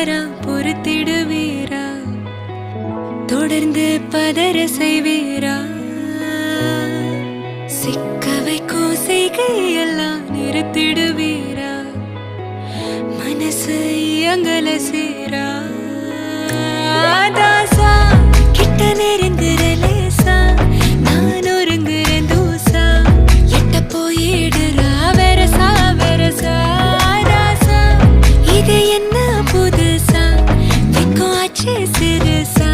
வரா பொறுத்திடுவீரா தொடர்ந்து பதற செய்வீரா சிக்க வைக்கும் செய்கையெல்லாம் நிறுத்திடுவீரா மனசு இயங்கல சீரா தாசா கிட்ட நெருங்குற லேசா நான் ஒருங்குற தூசா எட்ட போயிடுறா வெரசா வெரசா தாசா இது என்ன புதுசா வெக்கம் ஆச்சு சிறுசா